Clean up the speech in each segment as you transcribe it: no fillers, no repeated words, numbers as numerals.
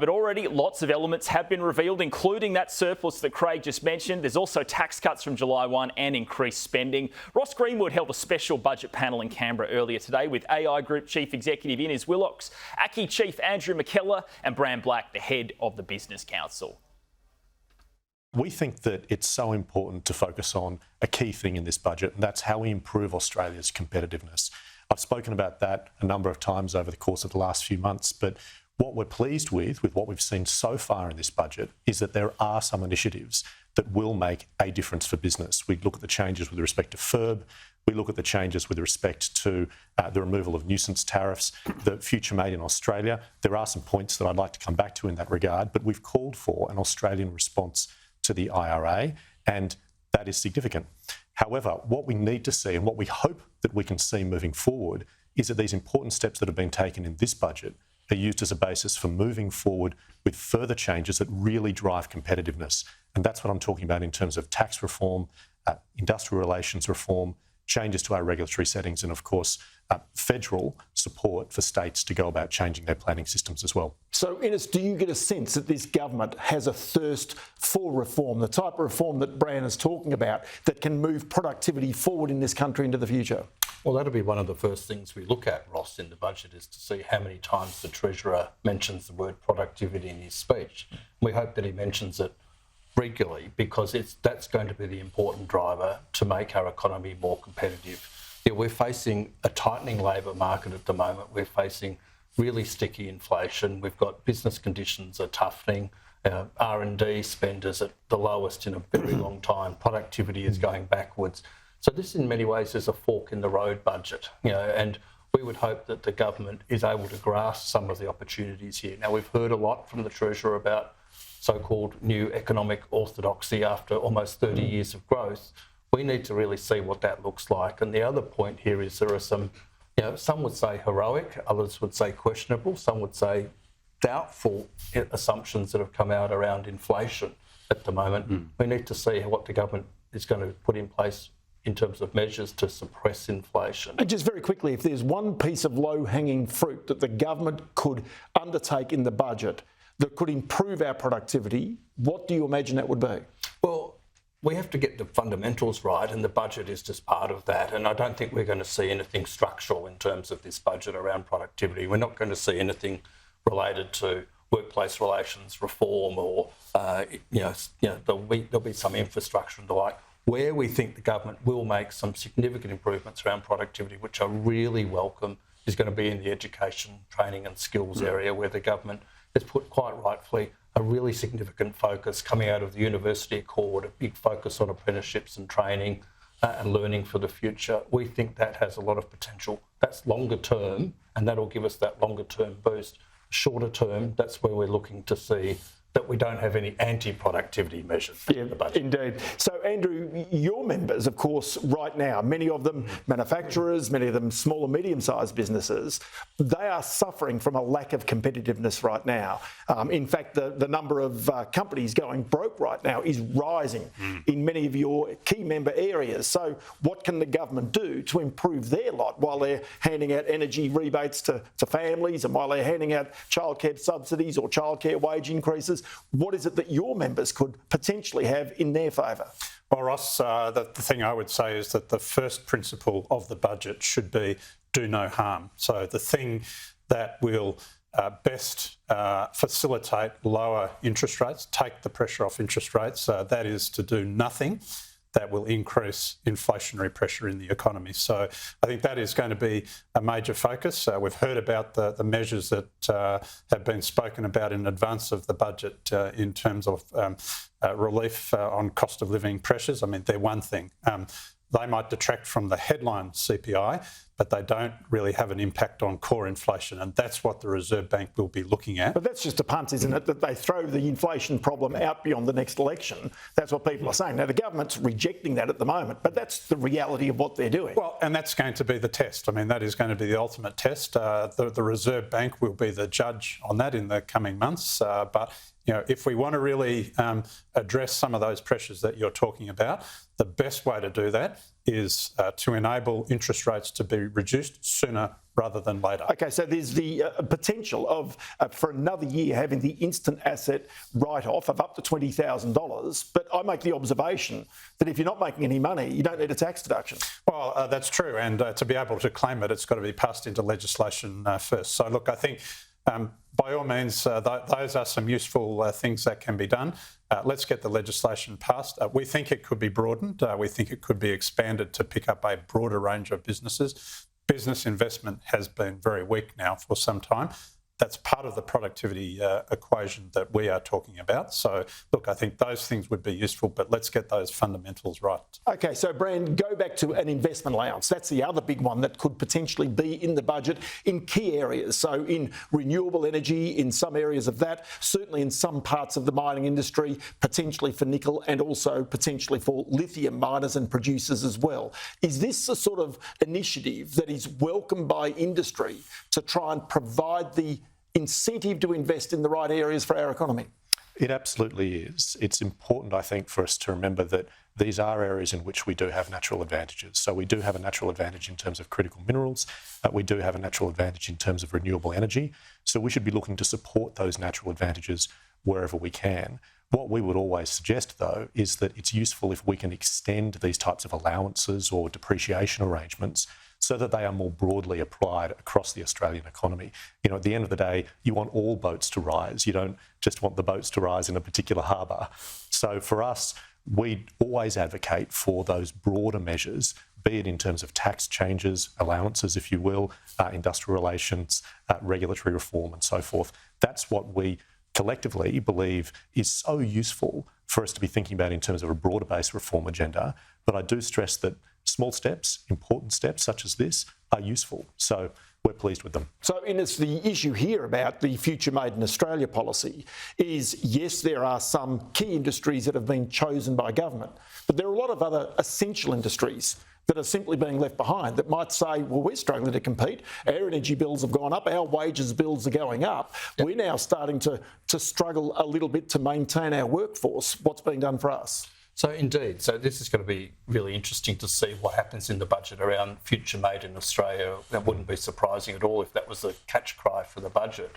But already lots of elements have been revealed, including that surplus that Craig just mentioned. There's also tax cuts from July 1 and increased spending. Ross Greenwood held a special budget panel in Canberra earlier today with AI Group Chief Executive Innes Willox, ACCI Chief Andrew McKellar and Bram Black, the head of the Business Council. We think that it's so important to focus on a key thing in this budget, and that's how we improve Australia's competitiveness. I've spoken about that a number of times over the course of the last few months, but what we're pleased with what we've seen so far in this budget, is that there are some initiatives that will make a difference for business. We look at the changes with respect to FIRB, we look at the changes with respect to the removal of nuisance tariffs, the future made in Australia. There are some points that I'd like to come back to in that regard, but we've called for an Australian response to the IRA, and that is significant. However, what we need to see and what we hope that we can see moving forward is that these important steps that have been taken in this budget are used as a basis for moving forward with further changes that really drive competitiveness. And that's what I'm talking about in terms of tax reform, industrial relations reform, changes to our regulatory settings, and of course, federal support for states to go about changing their planning systems as well. So, Innes, do you get a sense that this government has a thirst for reform, the type of reform that Bran is talking about, that can move productivity forward in this country into the future? Well, that'll be one of the first things we look at, Ross, in the budget, is to see how many times the Treasurer mentions the word productivity in his speech. We hope that he mentions it regularly, because that's going to be the important driver to make our economy more competitive. Yeah, we're facing a tightening labour market at the moment. We're facing really sticky inflation. We've got business conditions are toughening. R&D spend is at the lowest in a very long time. Productivity is going backwards. So this, in many ways, is a fork in the road budget, and we would hope that the government is able to grasp some of the opportunities here. Now, we've heard a lot from the Treasurer about so-called new economic orthodoxy after almost 30 years of growth. We need to really see what that looks like. And the other point here is there are some, some would say heroic, others would say questionable, some would say doubtful assumptions that have come out around inflation at the moment. We need to see what the government is going to put in place in terms of measures to suppress inflation. And just very quickly, if there's one piece of low-hanging fruit that the government could undertake in the budget that could improve our productivity, what do you imagine that would be? Well, we have to get the fundamentals right, and the budget is just part of that. And I don't think we're going to see anything structural in terms of this budget around productivity. We're not going to see anything related to workplace relations reform or, there'll be some infrastructure and the like. Where we think the government will make some significant improvements around productivity, which are really welcome, is going to be in the education, training and skills area, where the government has put, quite rightfully, a really significant focus coming out of the University Accord, a big focus on apprenticeships and training and learning for the future. We think that has a lot of potential. That's longer term, and that'll give us that longer term boost. Shorter term, that's where we're looking to see that we don't have any anti-productivity measures in the budget. Indeed. So, Andrew, your members, of course, right now, many of them manufacturers, many of them small and medium-sized businesses, they are suffering from a lack of competitiveness right now. In fact, the number of companies going broke right now is rising in many of your key member areas. So what can the government do to improve their lot while they're handing out energy rebates to families and while they're handing out childcare subsidies or childcare wage increases? What is it that your members could potentially have in their favour? Well, Ross, the thing I would say is that the first principle of the budget should be do no harm. So the thing that will best facilitate lower interest rates, take the pressure off interest rates, that is to do nothing that will increase inflationary pressure in the economy. So I think that is going to be a major focus. We've heard about the measures that have been spoken about in advance of the budget in terms of relief on cost of living pressures. I mean, they're one thing. They might detract from the headline CPI, but they don't really have an impact on core inflation, and that's what the Reserve Bank will be looking at. But that's just a punt, isn't it, that they throw the inflation problem out beyond the next election? That's what people are saying. Now, the government's rejecting that at the moment, but that's the reality of what they're doing. Well, and that's going to be the test. I mean, that is going to be the ultimate test. The Reserve Bank will be the judge on that in the coming months, but if we want to really address some of those pressures that you're talking about, the best way to do that is to enable interest rates to be reduced sooner rather than later. Okay, so there's the potential of, for another year, having the instant asset write-off of up to $20,000. But I make the observation that if you're not making any money, you don't need a tax deduction. Well, that's true. And to be able to claim it, it's got to be passed into legislation first. So, look, I think by all means, those are some useful things that can be done. Let's get the legislation passed. We think it could be broadened. We think it could be expanded to pick up a broader range of businesses. Business investment has been very weak now for some time. That's part of the productivity equation that we are talking about. So, look, I think those things would be useful, but let's get those fundamentals right. Okay, so Brand, go back to an investment allowance. That's the other big one that could potentially be in the budget in key areas. So in renewable energy, in some areas of that, certainly in some parts of the mining industry, potentially for nickel and also potentially for lithium miners and producers as well. Is this a sort of initiative that is welcomed by industry to try and provide the incentive to invest in the right areas for our economy? It absolutely is. It's important, I think, for us to remember that these are areas in which we do have natural advantages. So we do have a natural advantage in terms of critical minerals. We do have a natural advantage in terms of renewable energy. So we should be looking to support those natural advantages wherever we can. What we would always suggest, though, is that it's useful if we can extend these types of allowances or depreciation arrangements so that they are more broadly applied across the Australian economy. You know, at the end of the day, you want all boats to rise. You don't just want the boats to rise in a particular harbour. So for us, we always advocate for those broader measures, be it in terms of tax changes, allowances, if you will, industrial relations, regulatory reform and so forth. That's what we collectively believe is so useful for us to be thinking about in terms of a broader-based reform agenda. But I do stress that small steps, important steps such as this are useful. So we're pleased with them. So, Ines, the issue here about the Future Made in Australia policy is, yes, there are some key industries that have been chosen by government, but there are a lot of other essential industries that are simply being left behind that might say, well, we're struggling to compete. Our energy bills have gone up. Our wages bills are going up. Yep. We're now starting to struggle a little bit to maintain our workforce. What's being done for us? So indeed, so this is going to be really interesting to see what happens in the budget around Future Made in Australia. That wouldn't be surprising at all if that was a catch cry for the budget.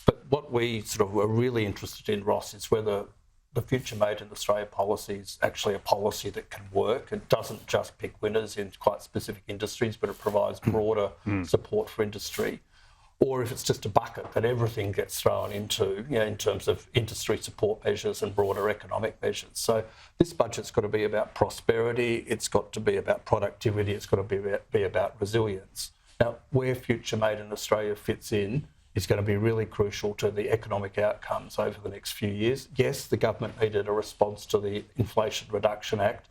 But what we sort of are really interested in, Ross, is whether the Future Made in Australia policy is actually a policy that can work. It doesn't just pick winners in quite specific industries, but it provides broader support for industry. Or if it's just a bucket that everything gets thrown into, you know, in terms of industry support measures and broader economic measures. So this budget's got to be about prosperity, it's got to be about productivity, it's got to be about resilience. Now, where Future Made in Australia fits in is going to be really crucial to the economic outcomes over the next few years. Yes, the government needed a response to the Inflation Reduction Act,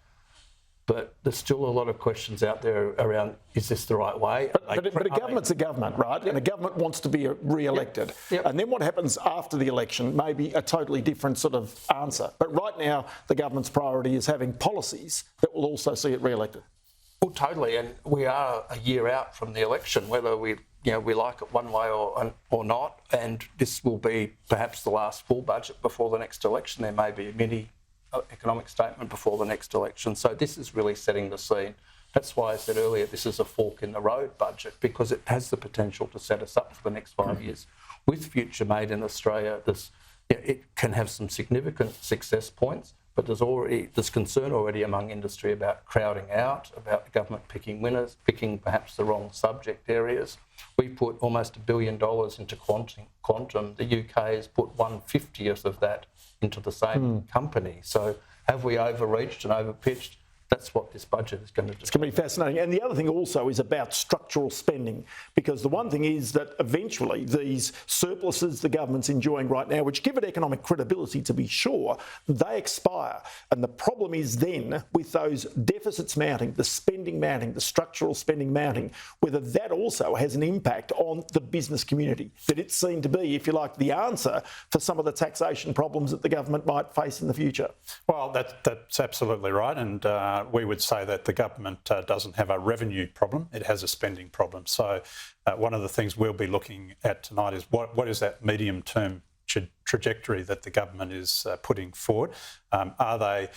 but there's still a lot of questions out there around, is this the right way? But a government's a government, right? Yep. And a government wants to be re-elected. Yep. Yep. And then what happens after the election may be a totally different sort of answer. But right now, the government's priority is having policies that will also see it re-elected. Well, totally. And we are a year out from the election, whether we like it one way or not. And this will be perhaps the last full budget before the next election. There may be a mini economic statement before the next election. So this is really setting the scene. That's why I said earlier this is a fork in the road budget, because it has the potential to set us up for the next 5 years. With Future Made in Australia, it can have some significant success points, but there's concern already among industry about crowding out, about the government picking winners, picking perhaps the wrong subject areas. We put almost $1 billion into quantum. The UK has put 1/50th of that into the same company. So have we overreached and overpitched? That's what this budget is going to do. It's going to be fascinating. And the other thing also is about structural spending, because the one thing is that eventually these surpluses the government's enjoying right now, which give it economic credibility to be sure, they expire. And the problem is then with those deficits mounting, the spending mounting, the structural spending mounting, whether that also has an impact on the business community, that it's seen to be, if you like, the answer for some of the taxation problems that the government might face in the future. Well, that's absolutely right. And we would say that the government doesn't have a revenue problem, it has a spending problem. So one of the things we'll be looking at tonight is what is that medium-term trajectory that the government is putting forward? Are they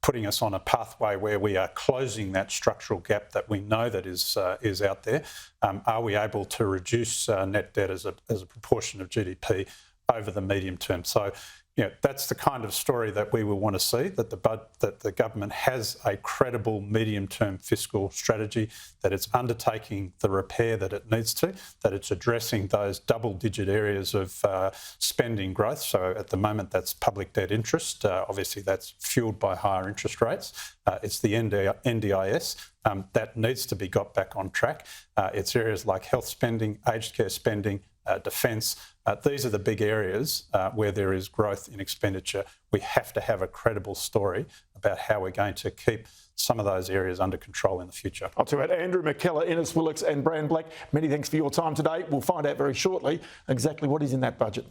putting us on a pathway where we are closing that structural gap that we know that is out there. Are we able to reduce net debt as a proportion of GDP over the medium term? So, that's the kind of story that we will want to see, that the government has a credible medium-term fiscal strategy, that it's undertaking the repair that it needs to, that it's addressing those double-digit areas of spending growth. So at the moment, that's public debt interest. Obviously, that's fuelled by higher interest rates. It's the NDIS. That needs to be got back on track. It's areas like health spending, aged care spending, defence. These are the big areas where there is growth in expenditure. We have to have a credible story about how we're going to keep some of those areas under control in the future. I'll tell you what, Andrew McKellar, Innes Willox and Brand Black, many thanks for your time today. We'll find out very shortly exactly what is in that budget.